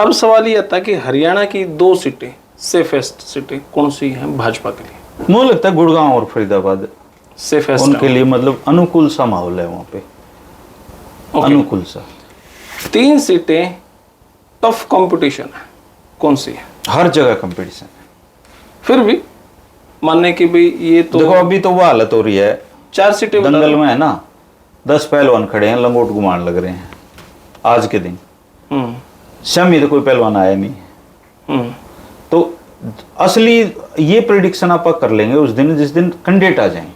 अब सवाल ये आता है कि हरियाणा की 2 सीटें सेफेस्ट सीटें कौन सी हैं भाजपा के लिए? मुझे लगता है गुड़गांव और फरीदाबाद सेफेस्ट उनके लिए, मतलब अनुकूल सा माहौल है वहाँ पे। अनुकूल सा। 3 सीटें टफ कंपटीशन है, कौन सी है? हर जगह कंपटीशन है। फिर भी मानने की भी ये तो देखो अभी तो वो हालत हो रही है, 4 सीटें दंगल में है ना, 10 पहलवान खड़े हैं, लंगोट घुमाने लग रहे हैं आज के दिन। शामी तो कोई पहलवान आया नहीं। तो असली ये प्रेडिक्शन आप कर लेंगे उस दिन जिस दिन कैंडिडेट आ जाएं।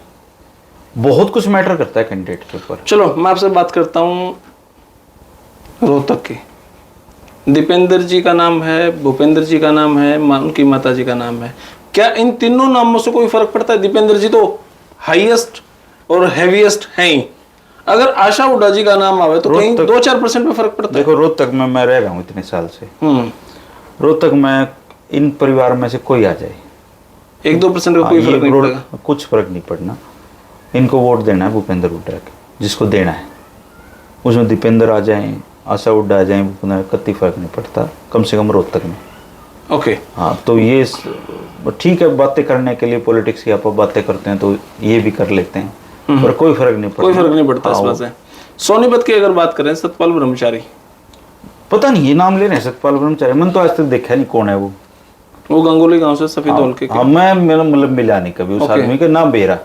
बहुत कुछ मैटर करता है कैंडिडेट के ऊपर। चलो मैं आपसे बात करता हूँ रोहतक की। दीपेंद्र जी का नाम है, भूपेंद्र जी का नाम है, उनकी माता जी का नाम है। क्या इन तीनों नामों से कोई फर्क पड़ता है? दीपेंद्र जी तो हाईएस्ट और हैवीएस्ट हैं ही। अगर आशा हुड्डा जी का नाम आवे तो कहीं 2-4% में फर्क पड़ता है। देखो रोहतक में मैं रह रहा हूँ इतने साल से, रोहतक में इन परिवार में से कोई आ जाए 1-2% का कोई फर्क नहीं पड़ेगा। कुछ फर्क नहीं पड़ना। इनको वोट देना है भूपेंद्र हुड्डा के, जिसको देना है। उसमें दीपेंद्र आ जाए, आशा हुड्डा आ जाए, भूपेंद्र, कतई फर्क नहीं पड़ता, कम से कम रोहतक में। ओके हाँ, तो ये ठीक है, बातें करने के लिए पॉलिटिक्स की आप बातें करते हैं तो ये भी कर लेते हैं, पर कोई फर्क नहीं पड़ता। कोई फर्क नहीं पड़ता इस बात से। सोनीपत की अगर बात करें, सतपाल ब्रह्मचारी, पता नहीं ये नाम ले रहे हैं सतपाल ब्रह्मचारी, मैंने तो आज तक देखा नहीं कौन है वो गंगोली गांव से सफेद होल के। हाँ, मैं मतलब मिला नहीं कभी उस आदमी का नाम बेरा।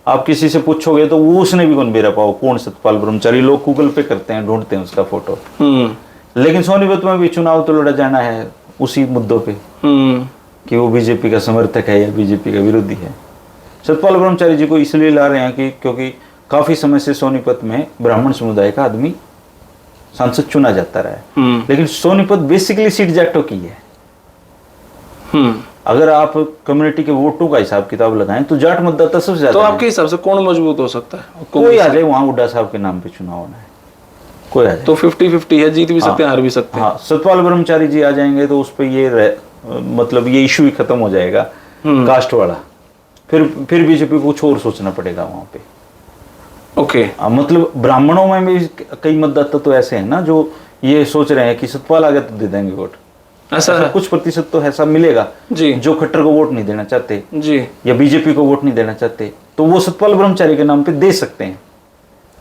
आप किसी से पूछोगे तो वो उसने भी कौन बेरा पाओ कौन सतपाल ब्रह्मचारी। लोग गूगल पे करते हैं, ढूंढते हैं उसका फोटो। लेकिन सोनीपत में भी चुनाव तो लड़ा जाना है उसी मुद्दों पे कि वो बीजेपी का समर्थक है या बीजेपी का विरोधी है। सतपाल ब्रह्मचारी जी को इसलिए ला रहे हैं कि क्योंकि काफी समय से सोनीपत में ब्राह्मण समुदाय का आदमी सांसद चुना जाता रहा है। लेकिन सोनीपत बेसिकली सीट जाटों की है। अगर आप कम्युनिटी के वोटों का हिसाब किताब लगाएं तो जाट मतदाता सबसे ज्यादा। तो आपके हिसाब से कौन मजबूत हो सकता है? कोई आ जाए, वहां हुड्डा साहब के नाम पे चुनाव होना है, कोई आ जाए तो 50-50 है, जीत भी सकते हैं, हार भी सकते हैं। हाँ, सतपाल ब्रह्मचारी जी आ जाएंगे तो उस पर ये मतलब ये इशू ही खत्म हो जाएगा कास्ट वाला। फिर बीजेपी को कुछ और सोचना पड़ेगा वहां पे। ओके मतलब ब्राह्मणों में भी कई मतदाता तो ऐसे हैं ना जो ये सोच रहे हैं कि सतपाल आ गया तो दे देंगे वोट। ऐसा कुछ प्रतिशत तो ऐसा मिलेगा जी, जो खट्टर को वोट नहीं देना चाहते जी, या बीजेपी को वोट नहीं देना चाहते, तो वो सतपाल ब्रह्मचारी के नाम पे दे सकते हैं।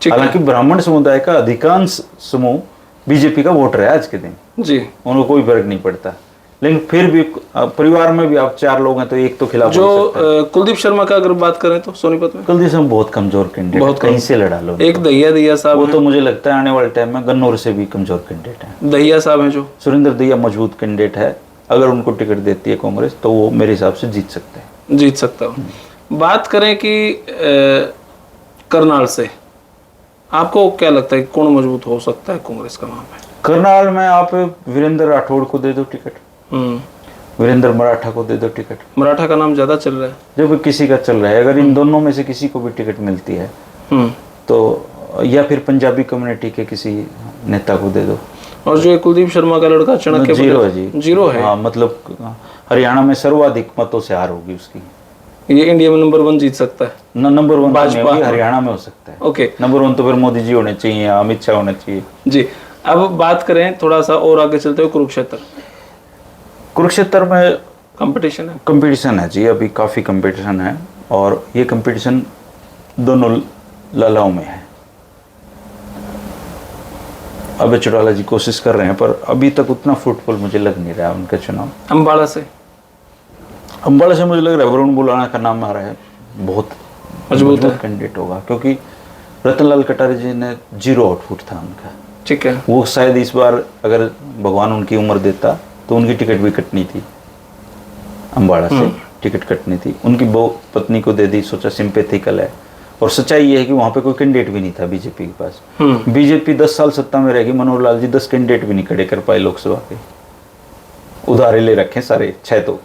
हालांकि ब्राह्मण समुदाय का अधिकांश समूह बीजेपी का वोटर है आज के दिन जी, उनको कोई फर्क नहीं पड़ता। लेकिन फिर भी परिवार में भी आप 4 लोग हैं तो एक तो खिलाफ जो कुलदीप शर्मा का अगर बात करें तो सोनीपत में कुलदीप शर्मा बहुत कमजोर कैंडिडेट, बहुत कहीं से लड़ा लो। एक दहिया साहब, वो तो मुझे लगता है आने वाले टाइम में गन्नौर से भी कमजोर कैंडिडेट है। दहिया साहब हैं जो सुरेंद्र दहिया मजबूत कैंडिडेट है। अगर उनको टिकट देती है कांग्रेस तो वो मेरे हिसाब से जीत सकते हैं, जीत सकता हूँ। बात करें कि करनाल से आपको क्या लगता है कौन मजबूत हो सकता है कांग्रेस का वहां पे? करनाल में आप वीरेंद्र राठौड़ को दे दो टिकट, वीरेंद्र मराठा को दे दो टिकट। मराठा का नाम ज्यादा चल रहा है, जब किसी का चल रहा है। अगर इन दोनों में से किसी को भी टिकट मिलती है तो, या फिर पंजाबी कम्युनिटी के किसी नेता को दे दो। और जो कुलदीप शर्मा का लड़का चाणक्य जीरो है जी, जीरो है। हाँ, मतलब हरियाणा में सर्वाधिक मतों से हार होगी उसकी। ये इंडिया में नंबर 1 जीत सकता है ना? नंबर 1 भाजपा हरियाणा में हो सकता है। ओके, नंबर 1 तो फिर मोदी जी होने चाहिए, अमित शाह होने चाहिए जी। अब बात करें थोड़ा सा और आगे चलते हुए कुरुक्षेत्र में कंपटीशन है जी, अभी काफी कंपटीशन है और ये कंपटीशन दोनों ललाओं में है। अबे चौटाला जी कोशिश कर रहे हैं पर अभी तक उतना फ्रूटफुल मुझे लग नहीं रहा है उनका चुनाव। अंबाला से मुझे लग रहा है वरुण बुलाना का नाम आ रहा है, बहुत मजबूत कैंडिडेट होगा क्योंकि रतनलाल कटारिया जी ने 0 आउटपुट था उनका। ठीक है, वो शायद इस बार अगर भगवान उनकी उम्र देता तो उनकी टिकट भी कटनी थी, अंबाला से टिकट कटनी थी। उनकी बहु पत्नी को दे दी, सोचा सिंपैथिकल है। और सच्चाई ये है कि वहां पे कोई कैंडिडेट भी नहीं था बीजेपी के पास। बीजेपी 10 साल सत्ता में रहेगी, मनोहर लाल जी 10 कैंडिडेट भी नहीं खड़े कर पाए लोकसभा के, उधारे ले रखे सारे 6।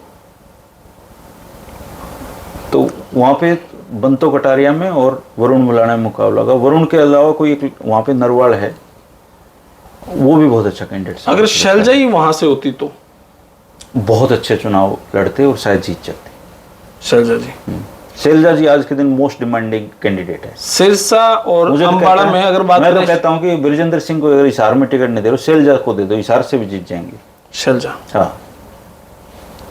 तो वहां पे बंतो कटारिया में और वरुण मुलाना में मुकाबला होगा। वरुण के अलावा कोई एक वहां पे नरवाल है, वो भी बहुत अच्छा कैंडिडेट। अगर शैलजा ही वहां से होती तो बहुत अच्छे चुनाव लड़ते और शायद जीत जाते शैलजा जी आज के दिन मोस्ट डिमांडिंग कैंडिडेट है। सिरसा और अंबाला में अगर बात मैं तो कहता हूं कि ब्रिजेंद्र सिंह को अगर हिसार में टिकट नहीं दे रहे, शैलजा को दे दो, हिसार से भी जीत जाएंगे। शैलजा। हाँ,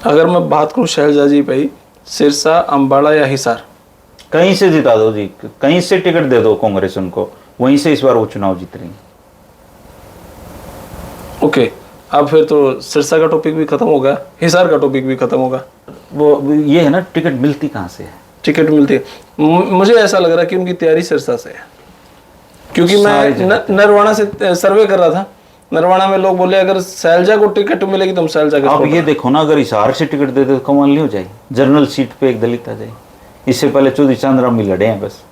अगर मैं बात करूं शैलजा जी पे, सिरसा, अम्बाड़ा या हिसार? कहीं से जिता दो जी, कहीं से टिकट दे दो कांग्रेस उनको, वहीं से इस बार वो चुनाव जीत रही है। ओके, अब फिर तो सिरसा का टॉपिक भी खत्म होगा, हिसार का टॉपिक भी खत्म होगा। वो ये है ना, टिकट मिलती कहाँ से है? टिकट मिलती है, मुझे ऐसा लग रहा है कि उनकी तैयारी सिरसा से है, क्योंकि मैं नरवाना से सर्वे कर रहा था। नरवाना में लोग बोले अगर शैलजा को टिकट मिलेगी तो हम शैलजा के। अब ये देखो ना, अगर हिसार से टिकट दे दे तो कमाल नहीं हो जाएगी, जनरल सीट पे एक दलित आ जाए। इससे पहले चौधरी चांदराम भी लड़े हैं बस।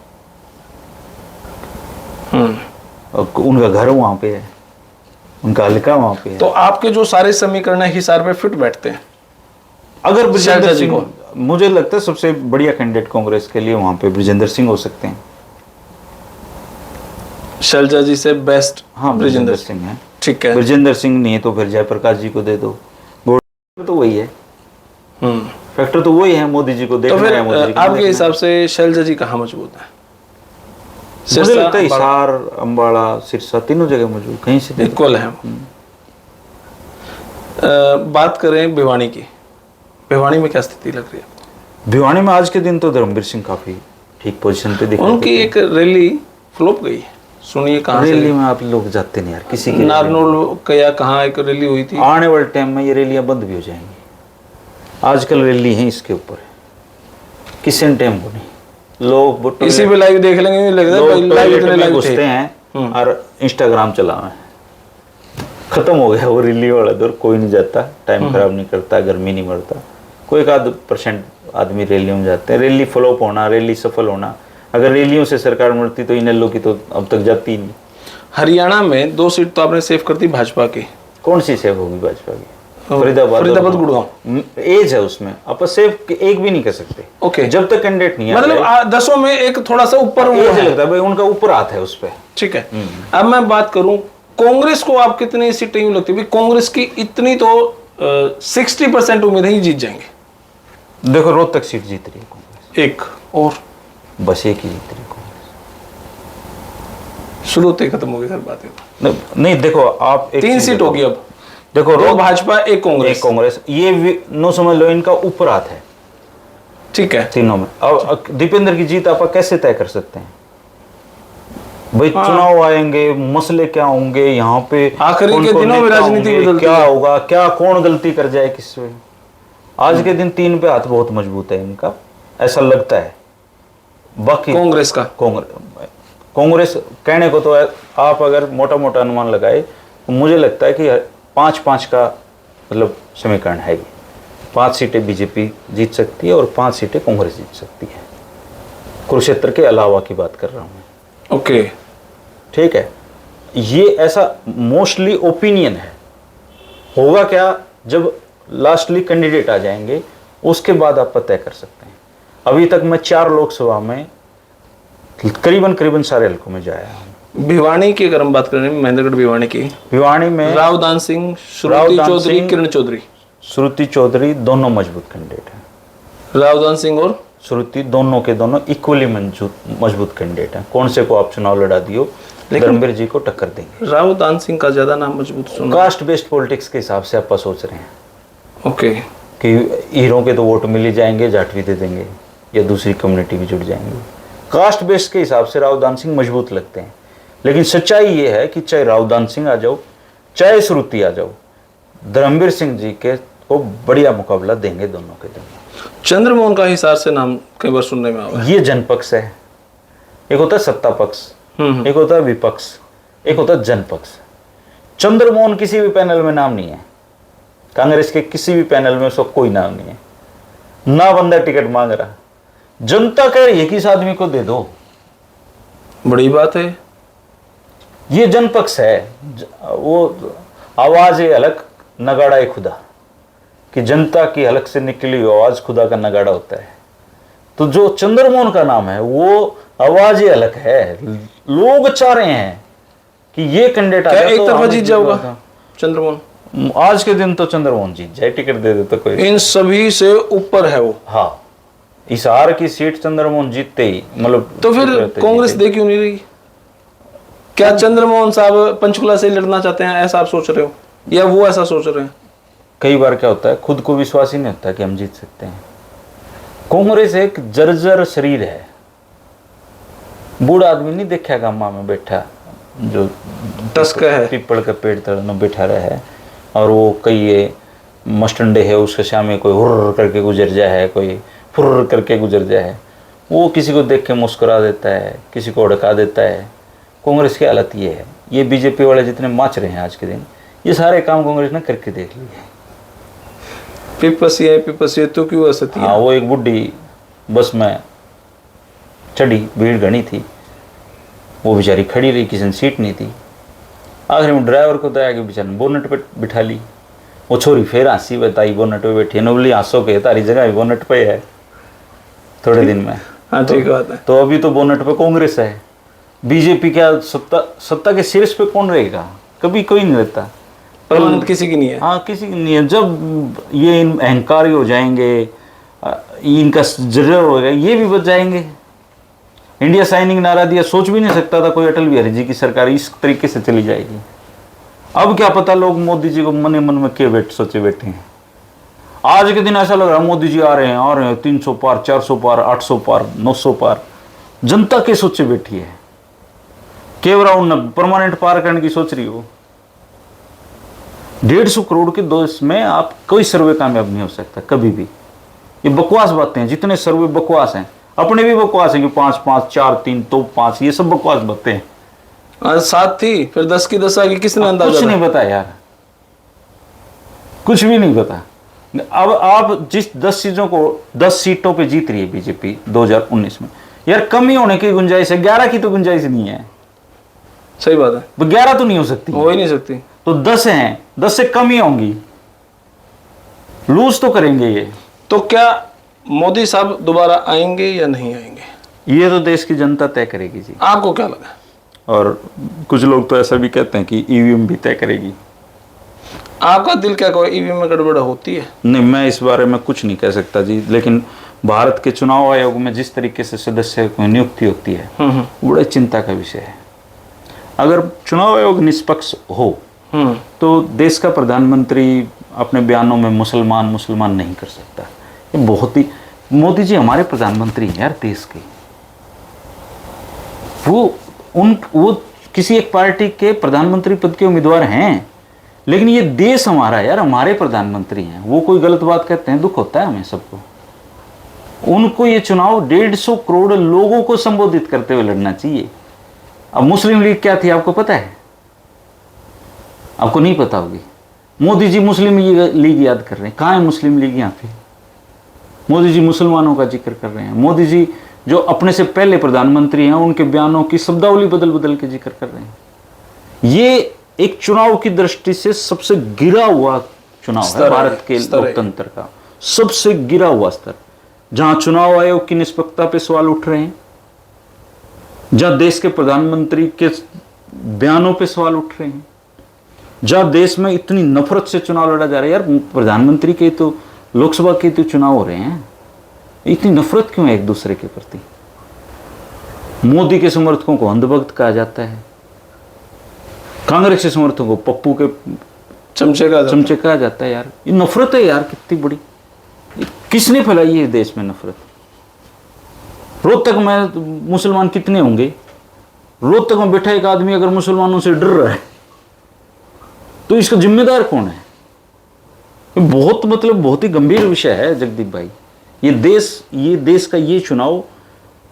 और उनका घर वहां पे है, उनका हल्का वहां पे है। तो आपके जो सारे समीकरण है हिसार पे फिट बैठते हैं। अगर ब्रिजेंद्र सिंह, मुझे लगता है सबसे बढ़िया कैंडिडेट कांग्रेस के लिए वहां पे ब्रिजेंद्र सिंह हो सकते हैं। शैलजा जी से बेस्ट हाँ, ब्रिजेंद्र सिंह है। ठीक है, ब्रिजेंद्र सिंह नहीं है तो फिर जयप्रकाश जी को दे दो। बोर्ड तो वही है, फैक्टर तो वही है, मोदी जी को तो देखना फिर है। मोदी जी को आपके हिसाब से शैलजा जी कहाँ मजबूत है? मुझे लगता है हिसार, अम्बाड़ा, सिरसा तीनों जगह मौजूद, कहीं से इक्वल है। बात करें भिवानी की, भिवानी में क्या स्थिति लग रही है? भिवानी में आज के दिन तो धर्मवीर सिंह काफी ठीक पोजीशन पे दिख रहे थे। उनकी एक रैली फ्लॉप गई, सुनिए कहाँ से? रैली में आप लोग जाते नहीं यार, किसी की नारनौल का या कहाँ एक रैली हुई थी। आने वाले टाइम में ये रैलियां बंद भी हो जाएंगी। आजकल रैली है इसके ऊपर, किसी ने टाइम को नहीं, लोग इसी पे लाइव देख लेंगे, नहीं लगता लाइव इतने लाइव घुसते हैं और इंस्टाग्राम चलावे। खत्म हो गया वो रैली वाला दौर, कोई नहीं जाता, टाइम खराब नहीं करता, गर्मी नहीं मरता। कोई एक आध % आदमी रैलियों में जाते हैं। रैली फ्लॉप होना, रैली सफल होना, अगर रैलियों से सरकार मरती तो इनेलो की तो अब तक जाती ही नहीं। हरियाणा में 2 सीट तो आपने सेव कर दी भाजपा की। कौन सी सेव होगी भाजपा की? फरीदाबाद गुड़गांव एज है उसमें, आप सेव एक भी नहीं कर सकते। ओके, जब तक कैंडिडेट नहीं मतलब 10 में एक थोड़ा सा ऊपर लगता है भाई, उनका ऊपर हाथ है उस पर। ठीक है, अब मैं बात करूं कांग्रेस को, आप कितनी सीटें यूं लगती है कांग्रेस की? इतनी तो 60% उम्मीद है जीत जाएंगे। देखो रोहतक सीट जीत रही है कांग्रेस, एक और बस एक ही जीत रही है कांग्रेस। शुरू होते खत्म हो गई सर बात। नहीं देखो, आप 3 सीट होगी अब। देखो, 2 भाजपा, एक कांग्रेस, ये नो समझ लो इनका ऊपर हाथ है। ठीक है, तीनों में। अब दीपेंद्र की जीत आप कैसे तय कर सकते हैं भाई? चुनाव आएंगे, मसले क्या होंगे यहाँ पे, आखिरी के दिनों में राजनीति बदलती क्या होगा, क्या कौन गलती कर जाए किससे। आज के दिन 3 पे हाथ बहुत मजबूत है इनका, ऐसा लगता है। बाकी कांग्रेस का, कांग्रेस कहने को तो आप अगर मोटा मोटा अनुमान लगाए तो मुझे लगता है कि 5-5 का मतलब समीकरण है। 5 सीटें बीजेपी जीत सकती है और 5 सीटें कांग्रेस जीत सकती है। कुरुक्षेत्र के अलावा की बात कर रहा हूँ। ओके, ठीक है, ये ऐसा मोस्टली ओपिनियन है। होगा क्या जब लास्टली कैंडिडेट आ जाएंगे, उसके बाद आप तय कर सकते हैं। अभी तक मैं 4 लोकसभा में करीबन सारे हल्कों में जाया हूँ। भिवानी की अगर हम बात करें, महेंद्रगढ़ भिवानी की, भिवानी में रावदान सिंह, श्रुति चौधरी, किरण चौधरी। श्रुति चौधरी दोनों मजबूत कैंडिडेट हैं। रावदान सिंह और श्रुति दोनों के दोनों इक्वली मजबूत कैंडिडेट हैं। कौन से को आप चुनाव लड़ा दियो, धर्मवीर जी को टक्कर देंगे। रावदान सिंह का ज्यादा नाम मजबूत सुना। कास्ट बेस्ड पॉलिटिक्स के हिसाब से आप सोच रहे हैं ओके, कि हीरो के तो वोट मिल ही जाएंगे, जाट भी दे देंगे या दूसरी कम्युनिटी भी जुड़ जाएंगे। कास्ट बेस्ड के हिसाब से रावदान सिंह मजबूत लगते हैं, लेकिन सच्चाई ये है कि चाहे रावदान सिंह आ जाओ, चाहे श्रुति आ जाओ, धर्मवीर सिंह जी के को बढ़िया मुकाबला देंगे दोनों के दोनों। चंद्रमोहन का हिसार से नाम कई बार सुनने में आया। ये जनपक्ष है, एक होता है सत्ता पक्ष, एक होता है विपक्ष, एक होता है जनपक्ष। चंद्रमोहन किसी भी पैनल में नाम नहीं है, कांग्रेस के किसी भी पैनल में उसका कोई नाम नहीं है, ना बंदा टिकट मांग रहा। जनता कह रही है कि इस आदमी को दे दो, बड़ी बात है। ये जनपक्ष है। वो आवाज है अलग, नगाड़ा है खुदा, कि जनता की हलक से निकली हुई आवाज खुदा का नगाड़ा होता है। तो जो चंद्रमोहन का नाम है वो आवाज ही अलग है। लोग चाह रहे हैं कि ये कैंडिडेट आ जाए, एक तरफा जीत जाऊंगा चंद्रमोहन। आज के दिन तो चंद्रमोहन जीत जाए, टिकट दे दे तो कोई। इन सभी से ऊपर है वो। हाँ, हिसार की सीट चंद्रमोहन जीतते ही मतलब। तो फिर कांग्रेस दे क्यों नहीं रही? क्या चंद्रमोहन साहब पंचकुला से लड़ना चाहते हैं, ऐसा आप सोच रहे हो, या वो ऐसा सोच रहे हैं? कई बार क्या होता है, खुद को विश्वास ही नहीं होता कि हम जीत सकते हैं। कांग्रेस एक जर्जर शरीर है। बूढ़ा आदमी नहीं देखा गामा में बैठा, जो टस्क है, पीपल के पेड़ तले में बैठा रहा है, और वो कई ये मस्टंडे है, उसके सामने कोई हुर्र करके गुजर जाए, कोई फुर्र करके गुजर जाए, वो किसी को देख के मुस्कुरा देता है, किसी को अड़का देता है। कांग्रेस की हालत ये है। ये बीजेपी वाले जितने माच रहे हैं आज के दिन, ये सारे काम कांग्रेस ने करके देख लिए। पिपसी तो क्यों असती है? हाँ, वो एक बुढ़ी बस में चढ़ी, भीड़ घनी थी, वो बेचारी खड़ी रही, किसी ने सीट नहीं थी। आखिर में ड्राइवर को दया के बेचारे बोनट पे बिठा ली। वो छोरी फिर हंसी बताई, बोनट पे बैठी है, बोली हंसो के तारी जगह ही बोनट पे है थोड़े दिन में। हाँ, ठीक बात है। तो अभी तो बोनट पे कांग्रेस है। बीजेपी क्या सत्ता के शीर्ष पे कौन रहेगा? कभी कोई नहीं रहता, परमानेंट किसी की नहीं है। हाँ, किसी की नहीं है। जब ये अहंकारी हो जाएंगे, इनका जर्जर होगा, ये भी बच जाएंगे। इंडिया साइनिंग नारा दिया, सोच भी नहीं सकता था कोई अटल बिहारी जी की सरकार इस तरीके से चली जाएगी। अब क्या पता लोग मोदी जी को मन मन में के सोचे बैठे हैं। आज के दिन ऐसा लग रहा है मोदी जी आ रहे हैं 300 पार, 400 पार, 800 पार, 900 पार। जनता के सोचे बैठी है, केवल परमानेंट पार करने की सोच रही हो। 150 करोड़ के देश में आप कोई सर्वे कामयाब नहीं हो सकता कभी भी। ये बकवास बातें हैं, जितने सर्वे बकवास हैं, अपने भी बकवास हैं कि 5-5, 4-3 तो 5, ये सब बकवास बातें हैं। आज 7 थी, फिर 10 की 10 आ गई, किसने अंदाजा? कुछ नहीं पता यार, कुछ भी नहीं पता। अब आप जिस 10 चीजों को 10 सीटों पे जीत रही है बीजेपी 2019 में, यार कम ही होने की गुंजाइश है, 11 की तो गुंजाइश नहीं है। सही बात है, 11 तो नहीं हो सकती, हो ही नहीं सकती। तो 10 हैं, 10 से कम ही होंगी, लूज तो करेंगे ये। तो क्या मोदी साहब दोबारा आएंगे या नहीं आएंगे? ये तो देश की जनता तय करेगी जी। आपको क्या लगा? और कुछ लोग तो ऐसा भी कहते हैं कि ईवीएम भी तय करेगी। आपका दिल क्या कहे, ईवीएम में गड़बड़ होती है? नहीं, मैं इस बारे में कुछ नहीं कह सकता जी, लेकिन भारत के चुनाव आयोग में जिस तरीके से सदस्य की नियुक्ति होती है, बड़े चिंता का विषय है। अगर चुनाव आयोग निष्पक्ष हो तो देश का प्रधानमंत्री अपने बयानों में मुसलमान नहीं कर सकता। ये बहुत ही, मोदी जी हमारे प्रधानमंत्री हैं यार देश के। वो किसी एक पार्टी के प्रधानमंत्री पद के उम्मीदवार हैं, लेकिन ये देश हमारा है यार, हमारे प्रधानमंत्री हैं। वो कोई गलत बात कहते हैं, दुख होता है हमें सबको। उनको ये चुनाव 150 करोड़ लोगों को संबोधित करते हुए लड़ना चाहिए। अब मुस्लिम लीग क्या थी आपको पता है? आपको नहीं पता होगी। मोदी जी मुस्लिम लीग याद कर रहे हैं, कहाँ है मुस्लिम लीग यहाँ पे? मोदी जी मुसलमानों का जिक्र कर रहे हैं। मोदी जी जो अपने से पहले प्रधानमंत्री हैं, उनके बयानों की शब्दावली बदल बदल के जिक्र कर रहे हैं। ये एक चुनाव की दृष्टि से सबसे गिरा हुआ चुनाव है भारत के लोकतंत्र का, सबसे गिरा हुआ स्तर, जहां चुनाव आयोग की निष्पक्षता पे सवाल उठ रहे हैं, जहां देश के प्रधानमंत्री के बयानों पे सवाल उठ रहे हैं, जहां देश में इतनी नफरत से चुनाव लड़ा जा रहा है। यार प्रधानमंत्री के तो, लोकसभा के तो चुनाव हो रहे हैं, इतनी नफरत क्यों है एक दूसरे के प्रति? मोदी के समर्थकों को अंधभक्त कहा जाता है, कांग्रेस के समर्थकों को पप्पू के चमचे कहा जाता है। यार ये नफरत है यार, कितनी बड़ी, किसने फैलाई है देश में नफरत? रोहतक में मुसलमान कितने होंगे? रोहतक में बैठा एक आदमी अगर मुसलमानों से डर रहा है तो इसका जिम्मेदार कौन है? बहुत ही गंभीर विषय है जगदीप भाई। ये देश का ये चुनाव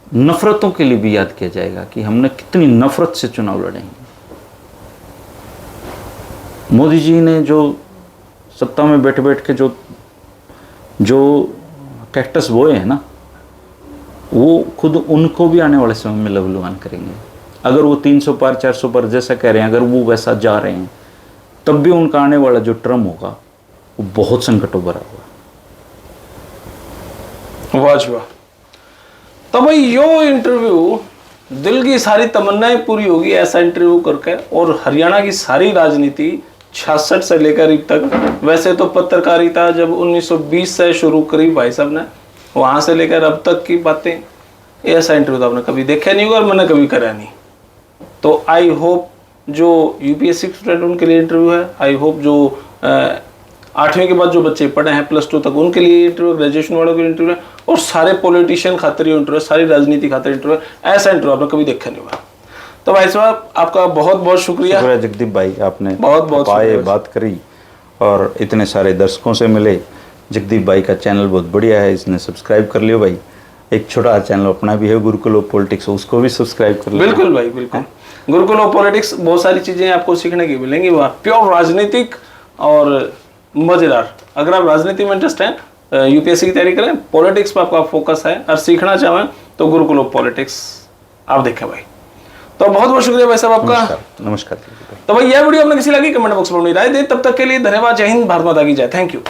नफरतों के लिए भी याद किया जाएगा कि हमने कितनी नफरत से चुनाव लड़े हैं। मोदी जी ने जो सत्ता में बैठ के जो कैक्टस बोए हैं ना, वो खुद उनको भी आने वाले समय में लहूलुहान करेंगे। अगर वो 300 पार 400 पार जैसा कह रहे हैं, अगर वो वैसा जा रहे हैं, तब भी उनका आने वाला जो टर्म होगा वो बहुत संकटों भरा होगा। वाह। तो भाई यो इंटरव्यू दिल की सारी तमन्नाएं पूरी होगी ऐसा इंटरव्यू करके। और हरियाणा की सारी राजनीति 66 से लेकर अब तक, वैसे तो पत्रकारिता जब 1920 से शुरू करी भाई साहब ने, वहां से लेकर अब तक की बातें, ऐसा इंटरव्यू तो आपने कभी देखा नहीं होगा और मैंने कभी करा नहीं। तो आई होप जो यूपीएससी स्टूडेंट उनके लिए इंटरव्यू है, आई होप जो 8वीं के बाद जो बच्चे पढ़े हैं +2 तक उनके लिए इंटरव्यू, ग्रेजुएशन वालों के लिए इंटरव्यू है, और सारे पॉलिटिशियन खातिर इंटरव्यू, सारी राजनीति खातिर इंटरव्यू। ऐसा इंटरव्यू आपने कभी देखा नहीं हुआ। तो भाई साहब आपका बहुत बहुत शुक्रिया। जगदीप भाई, आपने बहुत आए, बात करी और इतने सारे दर्शकों से मिले। जगदीप भाई का चैनल बहुत बढ़िया है, इसने सब्सक्राइब कर लियो भाई। एक छोटा चैनल अपना भी है, गुरुकुल ऑफ पॉलिटिक्स, उसको भी सब्सक्राइब कर लियो। बिल्कुल भाई, बिल्कुल। गुरुकुल ऑफ पॉलिटिक्स, बहुत सारी चीजें आपको सीखने की मिलेंगी वहाँ, प्योर राजनीतिक और मजेदार। अगर आप राजनीति में इंटरेस्ट है, यूपीएससी की तैयारी करें, पॉलिटिक्स पर आपका फोकस है और सीखना चाहें तो गुरुकुल ऑफ पॉलिटिक्स आप देखें भाई। तो बहुत बहुत शुक्रिया भाई साहब आपका। नमस्कार। तो भाई यह वीडियो आपने किसी लगी कमेंट बॉक्स में अपनी राय दे। तब तक के लिए धन्यवाद। जय हिंद, भारत माता की जय। Thank you.